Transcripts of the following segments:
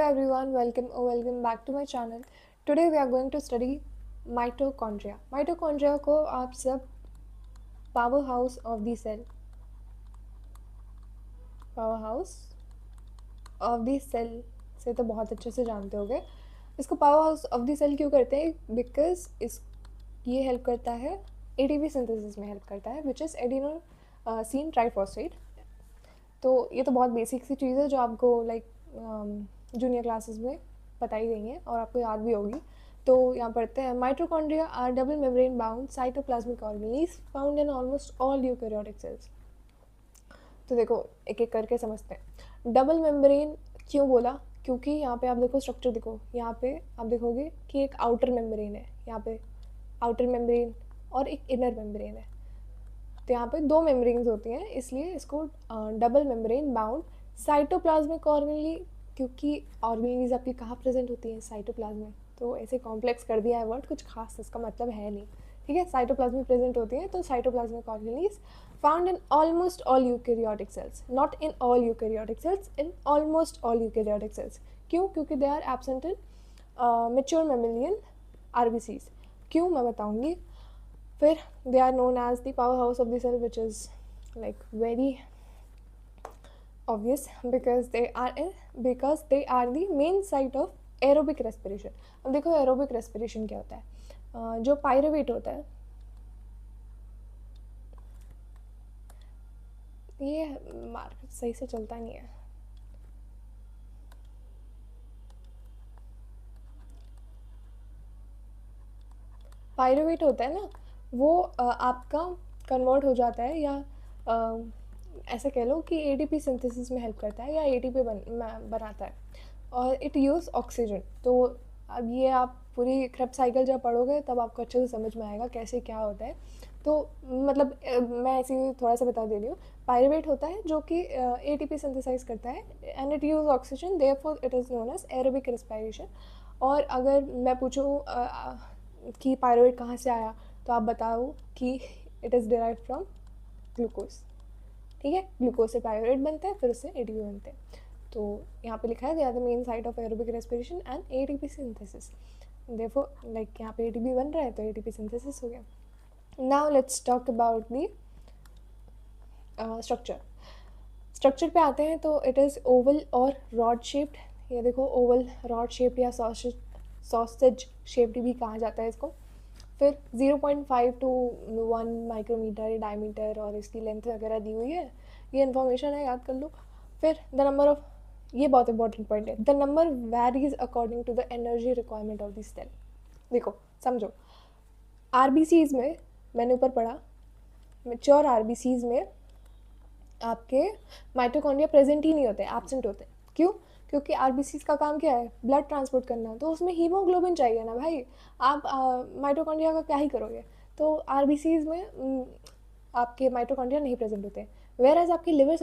everyone, welcome back to my channel. Today we are going to study mitochondria. Mitochondria को आप सब power house of the cell से तो बहुत अच्छे से जानते होंगे. इसको power house of the cell क्यों करते हैं? Because ये help करता है ATP synthesis में help करता है, which is adenosine triphosphate. तो ये तो बहुत बेसिक सी चीज़ है जो आपको जूनियर क्लासेस में बताई गई हैं और आपको याद भी होगी. तो यहाँ पढ़ते हैं. Mitochondria are double membrane bound cytoplasmic organelles found in almost all eukaryotic cells. तो देखो एक एक करके समझते हैं. डबल मेम्ब्रेन क्यों बोला? क्योंकि यहाँ पे आप देखो स्ट्रक्चर देखो, यहाँ पे आप देखोगे कि एक आउटर मेम्ब्रेन है, यहाँ पे आउटर मेम्ब्रेन और एक इनर मेम्ब्रेन है. तो यहाँ पे दो मेम्ब्रेन्स होती हैं, इसलिए इसको double membrane bound cytoplasmic organelle. क्योंकि ऑर्गेनेलीज आपकी कहाँ प्रेजेंट होती हैं? साइटोप्लाज्म में. तो ऐसे कॉम्प्लेक्स कर दिया है वर्ड, कुछ खास इसका मतलब है नहीं. ठीक है, साइटोप्लाज्म में प्रेजेंट होती हैं. तो cytoplasmic organelles found in almost all eukaryotic cells, not in all eukaryotic cells, in almost all eukaryotic cells. क्यों? क्योंकि they are absent in mature mammalian RBCs. क्यों मैं बताऊँगी. फिर they are known as the powerhouse of the cell, which is like very obvious because they are the main site of aerobic respiration. अब देखो aerobic respiration क्या होता है. जो पायरुवेट होता है, ये मार्केट सही से चलता नहीं है. पायरुवेट होता है ना, वो आपका कन्वर्ट हो जाता है, या ऐसा कह लो कि एटीपी सिंथेसिस में हेल्प करता है या एटीपी बनाता है, और इट यूज़ ऑक्सीजन. तो अब ये आप पूरी क्रेब्स साइकिल जब पढ़ोगे तब आपको अच्छे से समझ में आएगा कैसे क्या होता है. तो मतलब मैं ऐसे ही थोड़ा सा बता दे रही हूँ. पायरुवेट होता है जो कि एटीपी सिंथेसाइज करता है and it use oxygen, therefore it is known as aerobic respiration. और अगर मैं पूछूँ कि पायरुवेट कहाँ से आया, तो आप बताओ कि it is derive from glucose. ठीक है, ग्लूकोज से पायरुवेट बनता है, फिर उससे एटीपी बनते हैं. तो यहाँ पे लिखा है they are the main site of aerobic respiration and ATP synthesis. Therefore like यहाँ पे एटीपी बन रहा है तो एटीपी सिंथेसिस हो गया. Now let's talk about the structure पे आते हैं. तो इट इज़ ओवल और रॉड शेप्ड. ये देखो ओवल, रॉड शेप्ड या सॉसेज शेप्ड भी कहा जाता है इसको. फिर 0.5 to 1 माइक्रोमीटर डायमीटर और इसकी लेंथ वगैरह दी हुई है. ये इन्फॉर्मेशन है, याद कर लो. फिर द नंबर ऑफ, ये बहुत इंपॉर्टेंट पॉइंट है, the number varies according to the energy requirement of the cell. देखो समझो, आरबीसीज में मैंने ऊपर पढ़ा, मैच्योर आरबीसीज में आपके माइटोकॉन्ड्रिया प्रेजेंट ही नहीं होते, एब्सेंट होते. क्यों? क्योंकि आरबीसीज का काम क्या है? ब्लड ट्रांसपोर्ट करना. तो उसमें हीमोग्लोबिन चाहिए ना भाई. आप माइटोकॉन्ड्रिया का क्या ही करोगे. तो आरबीसीज में आपके माइटोकॉन्ड्रिया नहीं प्रेजेंट होते. वेयर एज आपके लिवर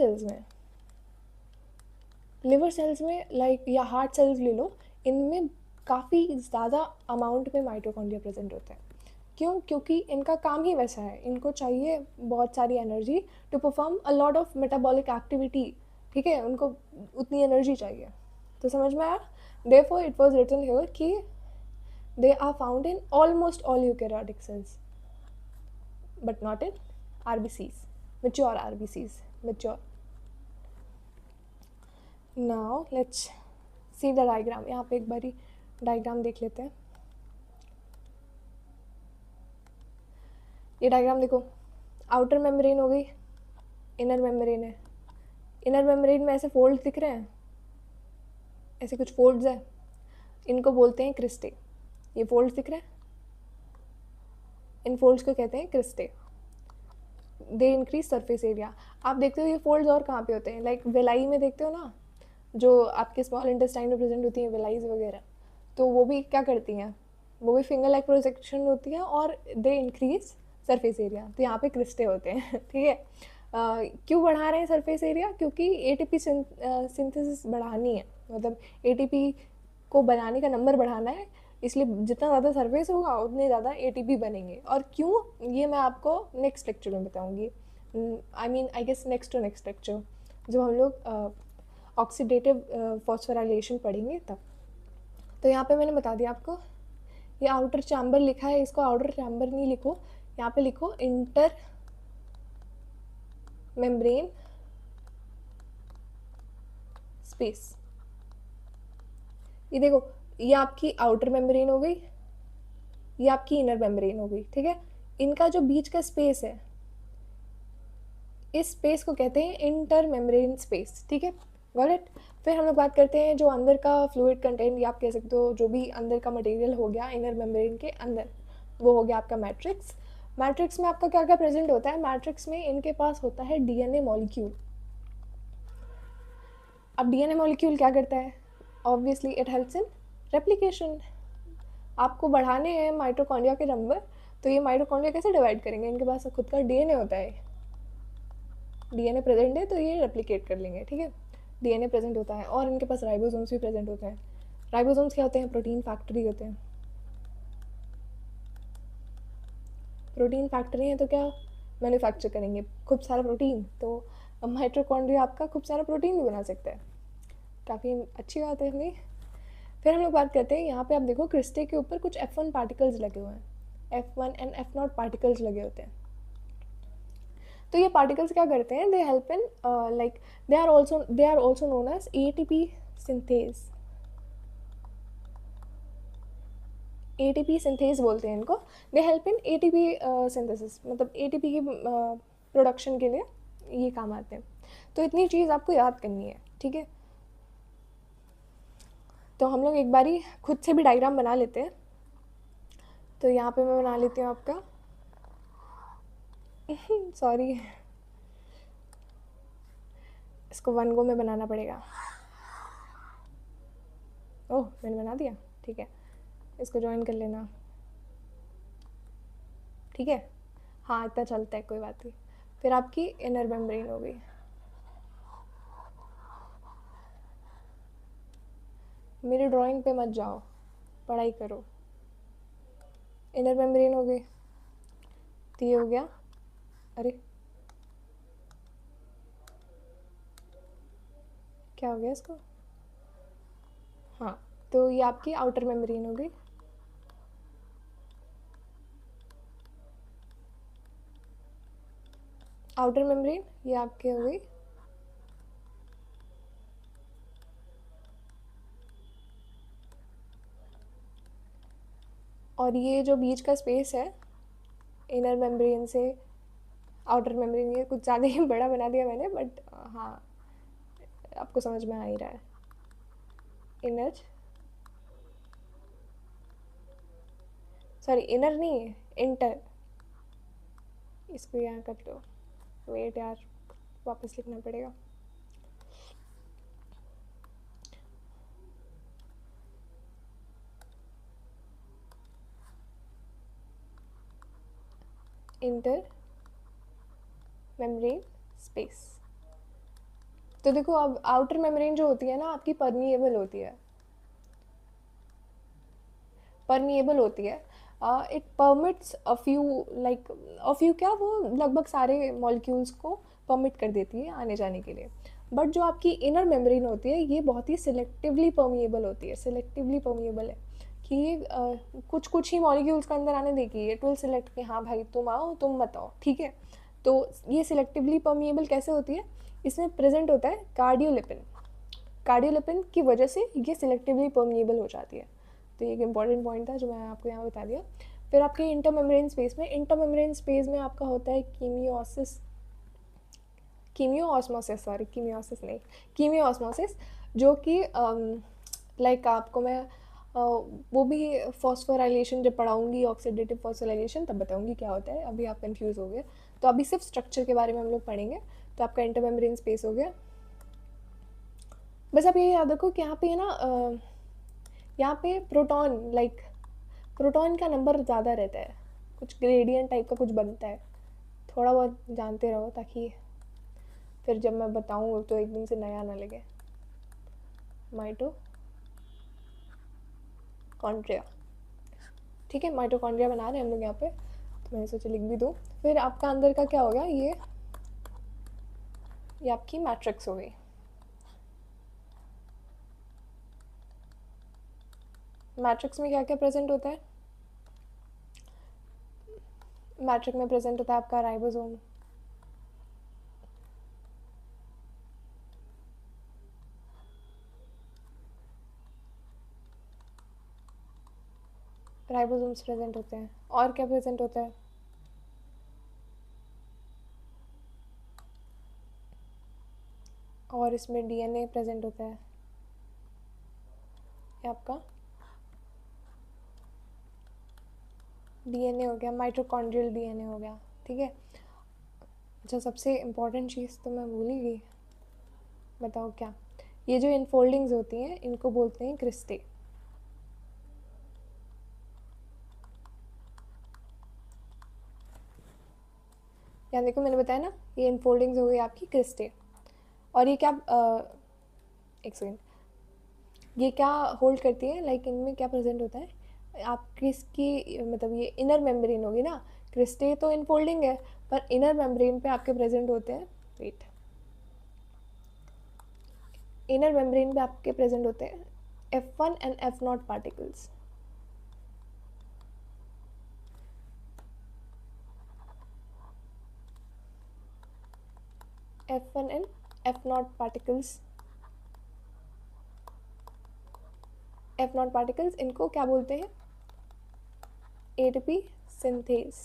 सेल्स में लाइक या हार्ट सेल्स ले लो, इनमें काफ़ी ज़्यादा अमाउंट में माइटोकॉन्ड्रिया प्रेजेंट होते हैं. क्यों? क्योंकि इनका काम ही वैसा है, इनको चाहिए बहुत सारी energy to perform a lot of metabolic activity. ठीक है, उनको उतनी एनर्जी चाहिए. तो समझ में आया. Therefore it was written here कि they are found in almost all eukaryotic cells but not in RBCs, mature RBCs, mature. Now let's see the diagram. यहाँ पे एक बारी डायग्राम देख लेते हैं. ये डायग्राम देखो, आउटर मेम्ब्रेन हो गई, इनर मेम्ब्रेन है. इनर मेम्ब्रेन में ऐसे फोल्ड दिख रहे हैं, ऐसे कुछ फोल्ड्स हैं, इनको बोलते हैं क्रिस्टे. ये फोल्ड्स दिख रहे हैं, इन फोल्ड्स को कहते हैं cristae. They increase surface area. आप देखते हो ये फोल्ड्स और कहाँ पे होते हैं? लाइक वेलाई में देखते हो ना, जो आपके स्मॉल इंटेस्टाइन में प्रेजेंट होती हैं वेलाइज वगैरह, तो वो भी क्या करती हैं? वो भी फिंगर लाइक प्रोजेक्शन होती है और दे इंक्रीज सरफेस एरिया. तो यहाँ पे क्रिस्टे होते हैं. ठीक है, क्यों बढ़ा रहे हैं सरफेस एरिया? क्योंकि एटीपी सिंथेसिस बढ़ानी है, मतलब एटीपी को बनाने का नंबर बढ़ाना है, इसलिए जितना ज़्यादा सरफेस होगा उतने ज़्यादा एटीपी बनेंगे. और क्यों, ये मैं आपको नेक्स्ट लेक्चर में बताऊँगी. I guess next to next lecture, जब हम लोग ऑक्सीडेटिव फॉस्फोराइलेशन पढ़ेंगे तब। तो यहाँ पे मैंने बता दिया आपको, ये आउटर चैम्बर लिखा है, इसको आउटर चैम्बर नहीं लिखो, यहाँ पे लिखो इंटर मेम्ब्रेन स्पेस। ये देखो, ये आपकी आउटर मेम्ब्रेन हो गई, ये आपकी इनर मेम्ब्रेन हो गई, ठीक है। इनका जो बीच का स्पेस है, इस स्पेस को कहते हैं इंटर मेम्ब्रेन स्पेस, ठीक है, गॉट इट। फिर हम लोग बात करते हैं जो अंदर का फ्लूइड कंटेंट, या आप कह सकते हो जो भी अंदर का मटेरियल हो गया इनर मेम्ब्रेन के अंदर, वो हो गया आपका मैट्रिक्स। मैट्रिक्स में आपका क्या क्या प्रेजेंट होता है? मैट्रिक्स में इनके पास होता है डीएनए मॉलिक्यूल। अब डीएनए मॉलिक्यूल क्या करता है? Obviously it helps in replication. आपको बढ़ाने हैं माइटोकॉन्ड्रिया के नंबर, तो ये माइटोकॉन्ड्रिया कैसे डिवाइड करेंगे? इनके पास खुद का डीएनए होता है, डीएनए प्रेजेंट है तो ये रेप्लिकेट कर लेंगे, ठीक है। डीएनए प्रेजेंट होता है, और इनके पास राइबोसोम्स भी प्रेजेंट होते हैं। राइबोसोम्स क्या होते हैं? प्रोटीन फैक्ट्री होते हैं। प्रोटीन फैक्ट्री है तो क्या मैन्युफैक्चर करेंगे? खूब सारा प्रोटीन। तो माइटोकॉन्ड्रिया आपका खूब सारा प्रोटीन भी बना सकता है, काफ़ी अच्छी बात है हमें। फिर हम लोग बात करते हैं, यहाँ पे आप देखो क्रिस्टे के ऊपर कुछ F1 पार्टिकल्स लगे हुए हैं, F1 एंड F0 पार्टिकल्स लगे होते हैं। तो ये पार्टिकल्स क्या करते हैं? They help in like they are also known as ATP synthase. ATP synthase बोलते हैं इनको। They help in ATP synthesis, मतलब एटीपी की प्रोडक्शन के लिए ये काम आते हैं। तो इतनी चीज़ आपको याद करनी है, ठीक है। तो हम लोग एक बारी खुद से भी डायग्राम बना लेते हैं। तो यहाँ पे मैं बना लेती हूँ आपका सॉरी, इसको वन गो में बनाना पड़ेगा। ओह, मैंने बना दिया, ठीक है। इसको ज्वाइन कर लेना, ठीक है। हाँ, इतना चलता है, कोई बात नहीं। फिर आपकी इनर मेम्ब्रेन हो गई। मेरी ड्राइंग पे मत जाओ, पढ़ाई करो। इनर मेम्ब्रेन हो गई, तो ये हो गया। अरे क्या हो गया इसको? हाँ, तो ये आपकी आउटर मेम्ब्रेन हो गई। आउटर मेम्ब्रेन ये आपकी हो गई। और ये जो बीच का स्पेस है इनर मेम्ब्रेन से आउटर मेम्ब्रेन, ये कुछ ज़्यादा ही बड़ा बना दिया मैंने, बट हाँ आपको समझ में आ ही रहा है। इनर, सॉरी इनर नहीं है, इंटर। इसको यहाँ कर लो, वेट यार, वापस लिखना पड़ेगा। Inter membrane space. तो देखो, अब आउटर मेम्ब्रेन जो होती है ना आपकी परमिएबल होती है, परमिएबल होती है। इट परमिट्स अ फ्यू क्या, वो लगभग सारे मॉलिक्यूल्स को परमिट कर देती है आने जाने के लिए। बट जो आपकी इनर मेम्ब्रेन होती है ये बहुत ही सिलेक्टिवली परमिएबल होती है। सिलेक्टिवली परमिएबल है कि ये कुछ कुछ ही मॉलिक्यूल्स का अंदर आने देगी। इट विल सिलेक्ट कि हाँ भाई तुम आओ, तुम मत आओ, ठीक है। तो ये सिलेक्टिवली परमिएबल कैसे होती है? इसमें प्रेजेंट होता है कार्डियोलिपिन। कार्डियोलिपिन की वजह से ये सिलेक्टिवली परमिएबल हो जाती है। तो ये एक इंपॉर्टेंट पॉइंट था जो मैं आपको यहाँ बता दिया। फिर आपके इंटरमेम्ब्रेन स्पेस में, इंटरमेम्ब्रेन स्पेस में आपका होता है कीमियोऑस्मोसिस, सॉरी कीमियोसिस नहीं, कीमियोऑस्मोसिस, जो कि लाइक आपको मैं वो भी फॉस्फोराइलेशन जब पढ़ाऊँगी, ऑक्सीडेटिव फॉस्फोराइलेशन, तब बताऊँगी क्या होता है। अभी आप कंफ्यूज हो गए, तो अभी सिर्फ स्ट्रक्चर के बारे में हम लोग पढ़ेंगे। तो आपका इंटरमेम्ब्रेन स्पेस हो गया। बस आप ये याद रखो कि यहाँ पे है ना, यहाँ पे प्रोटॉन का नंबर ज़्यादा रहता है, कुछ ग्रेडियंट टाइप का कुछ बनता है। थोड़ा बहुत जानते रहो ताकि फिर जब मैं बताऊँ तो एकदम से नया ना लगे। माइटोकॉन्ड्रिया, ठीक है, माइटोकॉन्ड्रिया बना रहे हैं हम लोग यहाँ पे, तो मैंने सोचा लिख भी दूँ। फिर आपका अंदर का क्या होगा, ये आपकी मैट्रिक्स हो गई। मैट्रिक्स में क्या क्या प्रेजेंट होता है? मैट्रिक्स में प्रेजेंट होता है आपका राइबोसोम, राइबोसोम्स प्रेजेंट होते हैं। और क्या प्रेजेंट होता है? और इसमें डीएनए प्रेजेंट होता है। ये आपका डीएनए हो गया, माइटोकॉन्ड्रियल डीएनए हो गया, ठीक है। अच्छा, सबसे इम्पॉर्टेंट चीज़ तो मैं भूल ही गई, बताओ क्या? ये जो इनफोल्डिंग्स होती हैं इनको बोलते हैं क्रिस्टे। यहाँ देखो मैंने बताया ना, ये इनफोल्डिंग्स हो गई आपकी क्रिस्टे। और ये क्या एक सेकेंड, ये क्या होल्ड करती है, लाइक इनमें क्या प्रेजेंट होता है आपकी, इसकी मतलब ये इनर मेम्ब्रेन होगी ना, क्रिस्टे तो इनफोल्डिंग है, पर इनर मेम्ब्रेन पे आपके प्रेजेंट होते हैं, वेट, इनर मेम्ब्रेन पे आपके प्रेजेंट होते हैं F1 and F0 particles. F1 and F0 particles, F0 particles इनको क्या बोलते हैं? ATP synthase.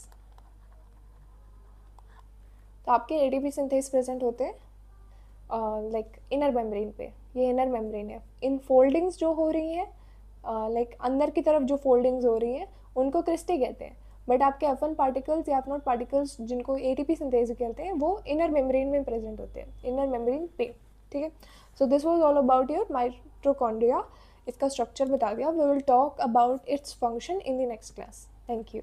तो आपके एटीपी सिंथेस प्रेजेंट होते हैं लाइक इनर मेम्ब्रेन पे, ये इनर मेम्ब्रेन है। इन फोल्डिंग्स जो हो रही हैं लाइक अंदर की तरफ जो फोल्डिंग्स हो रही हैं उनको क्रिस्टे कहते हैं, बट आपके F1 पार्टिकल्स या F0 पार्टिकल्स जिनको एटीपी सिंथेस कहते हैं वो इनर मेम्ब्रेन में प्रेजेंट होते हैं, इनर मेम्ब्रेन पे, ठीक है। So this was all about your mitochondria. इसका स्ट्रक्चर बता दिया। We will talk about its function in the next class. Thank you.